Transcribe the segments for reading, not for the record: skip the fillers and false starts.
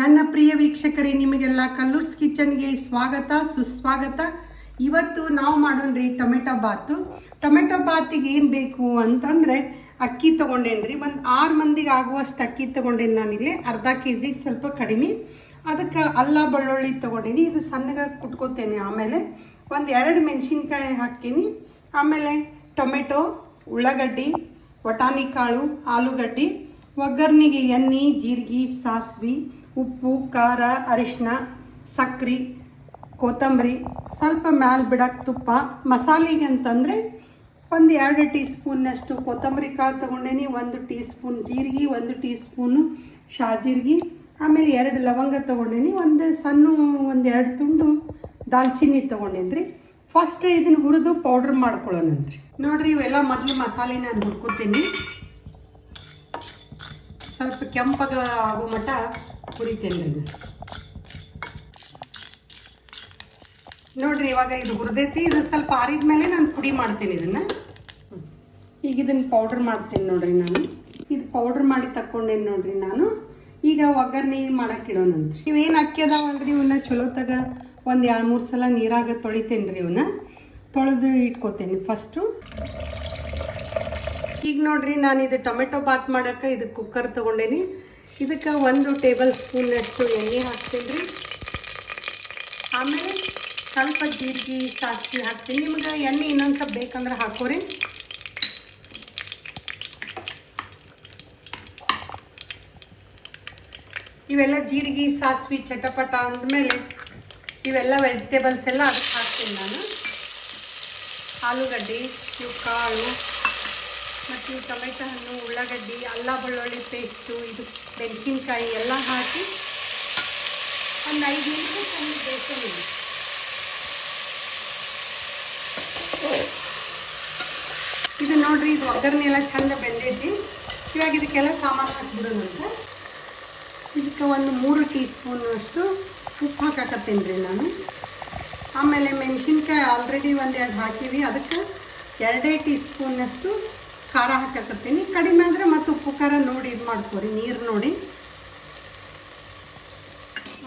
ನನ್ನ ಪ್ರಿಯ ವೀಕ್ಷಕರೇ, ನಿಮಗೆಲ್ಲ ಕಲ್ಲೂರ್ಸ್ ಕಿಚನ್ಗೆ ಸ್ವಾಗತ ಸುಸ್ವಾಗತ. ಇವತ್ತು ನಾವು ಮಾಡೋಣ್ರಿ ಟೊಮೆಟೊ ಬಾತು. ಟೊಮೆಟೊ ಬಾತಿಗೆ ಏನು ಬೇಕು ಅಂತಂದರೆ ಅಕ್ಕಿ ತೊಗೊಂಡೇನ್ರಿ. ಒಂದು 6 ಮಂದಿಗೆ ಆಗುವಷ್ಟು ಅಕ್ಕಿ ತೊಗೊಂಡೇನಿ ನಾನಿಲ್ಲಿ. ಅರ್ಧ ಕೆಜಿಗೆ ಸ್ವಲ್ಪ ಕಡಿಮೆ. ಅದಕ್ಕೆ ಅಲ್ಲ ಬೆಳ್ಳುಳ್ಳಿ ತೊಗೊಂಡೇನಿ. ಇದು ಸಣ್ಣಗಾಗಿ ಕುಟ್ಕೋತೇನೆ. ಆಮೇಲೆ ಒಂದು 2 ಮೆಣಸಿನ್ಕಾಯಿ ಹಾಕ್ತೀನಿ. ಆಮೇಲೆ ಟೊಮೆಟೊ, ಉಳ್ಳಾಗಡ್ಡಿ, ವಟಾಣಿ ಕಾಳು, ಆಲೂಗಡ್ಡೆ, ಒಗ್ಗರಣೆಗೆ ಎಣ್ಣೆ, ಜೀರಿಗೆ, ಸಾಸಿವೆ, ಉಪ್ಪು, ಖಾರ, ಅರಿಶಿನ, ಸಕ್ರೆ, ಕೊತ್ತಂಬರಿ, ಸ್ವಲ್ಪ ಮ್ಯಾಲೆ ಬಿಡಕ್ಕೆ ತುಪ್ಪ. ಮಸಾಲೆಗೆ ಅಂತಂದರೆ ಒಂದು 2 ಟೀ ಸ್ಪೂನ್ನಷ್ಟು ಕೊತ್ತಂಬರಿ ಕಾಳು ತೊಗೊಂಡೇನಿ, 1 ಟೀ ಸ್ಪೂನ್ ಜೀರಿಗೆ, 1 ಟೀ ಸ್ಪೂನು ಶಾಜೀರಿಗೆ, ಆಮೇಲೆ 2 ಲವಂಗ ತೊಗೊಂಡೇನಿ, ಒಂದು 2 ತುಂಡು ದಾಲ್ಚಿನ್ನಿ ತೊಗೊಂಡೇನ್ರಿ. ಫಸ್ಟ್ ಇದನ್ನು ಹುರಿದು ಪೌಡ್ರ್ ಮಾಡ್ಕೊಳ್ಳೋಣಂತ್ರಿ. ನೋಡ್ರಿ, ಇವೆಲ್ಲ ಮೊದಲು ಮಸಾಲೆ ನಾನು ಹುರ್ಕೋತೀನಿ. ಸ್ವಲ್ಪ ಕೆಂಪಾಗ ಆಗೋ ಮಟ್ಟ ಹುರಿತೇನೆ. ನೋಡ್ರಿ, ಇವಾಗ ಇದು ಹುರಿದೈತಿ. ಇದು ಸ್ವಲ್ಪ ಆರಿದ ಮೇಲೆ ನಾನು ಪುಡಿ ಮಾಡ್ತೀನಿ ಇದನ್ನು. ಈಗ ಇದನ್ನು ಪೌಡ್ರ್ ಮಾಡ್ತೀನಿ ನೋಡ್ರಿ. ನಾನು ಇದು ಪೌಡ್ರ್ ಮಾಡಿ ತಕ್ಕೊಂಡೇನಿ ನೋಡ್ರಿ. ನಾನು ಈಗ ಒಗ್ಗರಣೆ ಮಾಡಕ್ಕೆ ಇಡೋಣಂತ್ರಿ. ಇವೇನು ಅಕ್ಕಿ ಅದಾವಲ್ರಿ, ಇವನ್ನ ಚಲೋತಾಗ ಒಂದು 2-3 ಸಲ ನೀರಾಗ ತೊಳಿತೇನೆ ರೀ. ಇವನ್ನ ತೊಳೆದು ಇಟ್ಕೋತೇನೆ ಫಸ್ಟು. ಈಗ ನೋಡ್ರಿ, ನಾನು ಇದು ಟೊಮೆಟೊ ಬಾತ್ ಮಾಡೋಕ್ಕೆ ಇದು ಕುಕ್ಕರ್ ತೊಗೊಂಡೇನಿ. ಇದಕ್ಕೆ 1 ಟೇಬಲ್ ಸ್ಪೂನ್ನಷ್ಟು ಎಣ್ಣೆ ಹಾಕ್ತೀನಿ ರೀ. ಆಮೇಲೆ ಸ್ವಲ್ಪ ಜೀರಿಗೆ, ಸಾಸಿವೆ ಹಾಕ್ತೀನಿ. ನಿಮ್ಗೆ ಎಣ್ಣೆ ಇನ್ನೊಂದು ಸ್ವಲ್ಪ ಬೇಕಂದ್ರೆ ಹಾಕೋರಿ. ಇವೆಲ್ಲ ಜೀರಿಗೆ, ಸಾಸಿವೆ ಚಟಪಟ ಅಂದಮೇಲೆ ಇವೆಲ್ಲ ವೆಜಿಟೇಬಲ್ಸ್ ಎಲ್ಲ ಅದಕ್ಕೆ ಹಾಕ್ತೀನಿ ನಾನು. ಆಲೂಗಡ್ಡೆ, ಇವು ಕಾಳು, ಮತ್ತು ಇವು ಟೊಮೆಟೊ ಹಣ್ಣು, ಉಳ್ಳಾಗಡ್ಡಿ, ಅಲ್ಲ ಬೆಳ್ಳುಳ್ಳಿ ಪೇಸ್ಟು, ಇದು ಮೆಣಸಿನ್ಕಾಯಿ ಎಲ್ಲ ಹಾಕಿ ಒಂದು 5 ನಿಮಿಷ ಸಣ್ಣ ಬೇಯಿಸೋಣ. ಇದು ನೋಡ್ರಿ, ಇದು ಒಗ್ಗರಣೆ ಎಲ್ಲ ಚಂದ ಬೆಂದೈತಿ. ಇವಾಗ ಇದಕ್ಕೆಲ್ಲ ಸಾಮಾನು ಹಾಕಿಬಿಡೋಣಂತ. ಇದಕ್ಕೆ ಒಂದು 3 ಟೀ ಸ್ಪೂನಷ್ಟು ಉಪ್ಪು ಹಾಕಾಕತ್ತೀನಿ ರೀ ನಾನು. ಆಮೇಲೆ ಮೆಣಸಿನ್ಕಾಯಿ ಆಲ್ರೆಡಿ 1-2 ಹಾಕೀವಿ. ಅದಕ್ಕೆ 2 ಟೀ ಸ್ಪೂನ್ನಷ್ಟು ಖಾರ ಹಾಕಾಕತ್ತೀನಿ. ಕಡಿಮೆ ಆದರೆ ಮತ್ತು ಉಪ್ಪು ಖಾರ ನೋಡಿ ಇದು ಮಾಡ್ಕೊರಿ, ನೀರು ನೋಡಿ.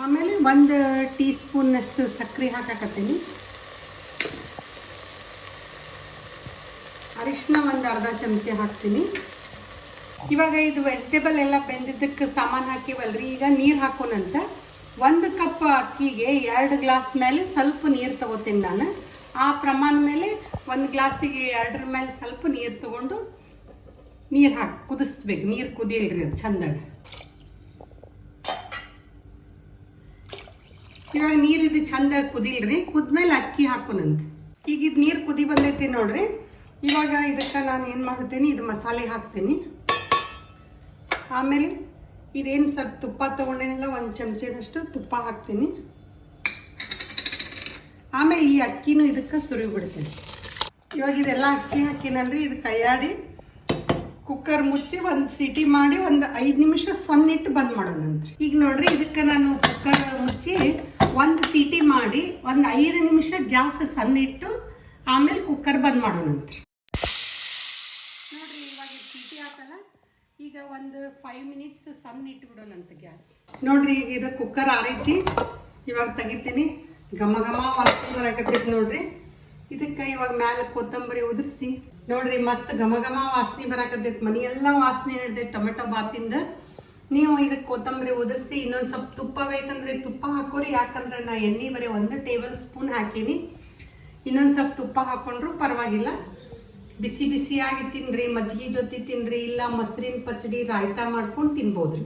ಆಮೇಲೆ 1 ಟೀ ಸ್ಪೂನ್ನಷ್ಟು ಸಕ್ಕರೆ ಹಾಕಾಕತ್ತೀನಿ. ಅರಿಶಿನ ಒಂದು ಅರ್ಧ ಚಮಚೆ ಹಾಕ್ತೀನಿ. ಇವಾಗ ಇದು ವೆಜಿಟೇಬಲ್ ಎಲ್ಲ ಬೆಂದಿದ್ದಕ್ಕೆ ಸಾಮಾನು ಹಾಕಿವಲ್ರಿ. ಈಗ ನೀರು ಹಾಕೋಣಂತ. 1 ಕಪ್ ಅಕ್ಕಿಗೆ 2 ಗ್ಲಾಸ್ ಮೇಲೆ ಸ್ವಲ್ಪ ನೀರು ತಗೋತೀನಿ ನಾನು. ಆ ಪ್ರಮಾಣ ಮೇಲೆ 1 ಗ್ಲಾಸಿಗೆ 2 ಮೇಲೆ ಸ್ವಲ್ಪ ನೀರು ತಗೊಂಡು ನೀರು ಹಾಕಿ ಕುದಿಸ್ಬೇಕು. ನೀರು ಕುದಿಯಲ್ರಿ, ಅದು ಚಂದಾಗ. ಇವಾಗ ನೀರು ಇದು ಚಂದಾಗ ಕುದಿಲ್ರಿ. ಕುದ್ಮೇಲೆ ಅಕ್ಕಿ ಹಾಕೋಣಂತ. ಈಗ ಇದು ನೀರು ಕುದಿ ಬಂದೈತಿ ನೋಡ್ರಿ. ಇವಾಗ ಇದಕ್ಕೆ ನಾನು ಏನು ಮಾಡ್ತೀನಿ, ಇದು ಮಸಾಲೆ ಹಾಕ್ತೀನಿ. ಆಮೇಲೆ ಇದೇನು ಸ್ವಲ್ಪ ತುಪ್ಪ ತೊಗೊಂಡೇನಿಲ್ಲ, 1 ಚಮಚದಷ್ಟು ತುಪ್ಪ ಹಾಕ್ತೀನಿ. ಆಮೇಲೆ ಈ ಅಕ್ಕಿನೂ ಇದಕ್ಕೆ ಸುರಿವಿ ಬಿಡ್ತೀನಿ. ಇವಾಗ ಇದೆಲ್ಲ ಅಕ್ಕಿ ಹಾಕಿನಲ್ರಿ, ಇದು ಕೈಯಾಡಿ ಕುಕ್ಕರ್ ಮುಚ್ಚಿ 1 ಸೀಟಿ ಮಾಡಿ 5 ನಿಮಿಷ ಸಣ್ಣಿಟ್ಟು ಬಂದ್ ಮಾಡೋಣಂತ್ರಿ. ಈಗ ನೋಡ್ರಿ, ಇದಕ್ಕೆ ನಾನು ಕುಕ್ಕರ್ ಮುಚ್ಚಿ 1 ಸೀಟಿ ಮಾಡಿ 5 ನಿಮಿಷ ಗ್ಯಾಸ್ ಸಣ್ಣಿಟ್ಟು ಆಮೇಲೆ ಕುಕ್ಕರ್ ಬಂದ್ ಮಾಡೋಣಂತ್ರಿ. ನೋಡ್ರಿ, ಇವಾಗ ಸೀಟಿ ಹಾಕಲ್ಲ. ಈಗ 5 ಮಿನಿಟ್ಸ್ ಸಣ್ಣ ಇಟ್ಬಿಡೋಣಂತ ಗ್ಯಾಸ್. ನೋಡ್ರಿ, ಈಗ ಇದು ಕುಕ್ಕರ್ ಆರೈತಿ. ಇವಾಗ ತೆಗಿತೀನಿ. ಘಮ ಘಮ ವಾಸನೆ ಬರಾಕತ್ತೈತಿ ನೋಡ್ರಿ. ಇದಕ್ಕೆ ಇವಾಗ ಮ್ಯಾಲೆ ಕೊತ್ತಂಬರಿ ಉದುರಿಸಿ ನೋಡ್ರಿ, ಮಸ್ತ್ ಘಮ ಘಮ ವಾಸನೆ ಬರಾಕತ್ತೈತಿ. ಮನೆಯೆಲ್ಲ ವಾಸನೆ ಹಿಡ್ದೈತಿ ಟೊಮೆಟೊ ಬಾತಿಂದ. ನೀವು ಇದಕ್ಕೆ ಕೊತ್ತಂಬರಿ ಉದುರಿಸಿ ಇನ್ನೊಂದು ಸ್ವಲ್ಪ ತುಪ್ಪ ಬೇಕಂದ್ರೆ ತುಪ್ಪ ಹಾಕೋರಿ. ಯಾಕಂದ್ರೆ ನಾ ಎಣ್ಣೆ ಬರೀ 1 ಟೇಬಲ್ ಸ್ಪೂನ್ ಹಾಕೀನಿ. ಇನ್ನೊಂದು ಸ್ವಲ್ಪ ತುಪ್ಪ ಹಾಕೊಂಡ್ರು ಪರವಾಗಿಲ್ಲ. ಬಿಸಿ ಬಿಸಿಯಾಗಿ ತಿನ್ನಿರಿ, ಮಜ್ಜಿಗೆ ಜೊತೆ ತಿನ್ನಿರಿ, ಇಲ್ಲ ಮೊಸರಿನ ಪಚಡಿ ರಾಯ್ತಾ ಮಾಡ್ಕೊಂಡು ತಿನ್ಬೋದ್ರಿ.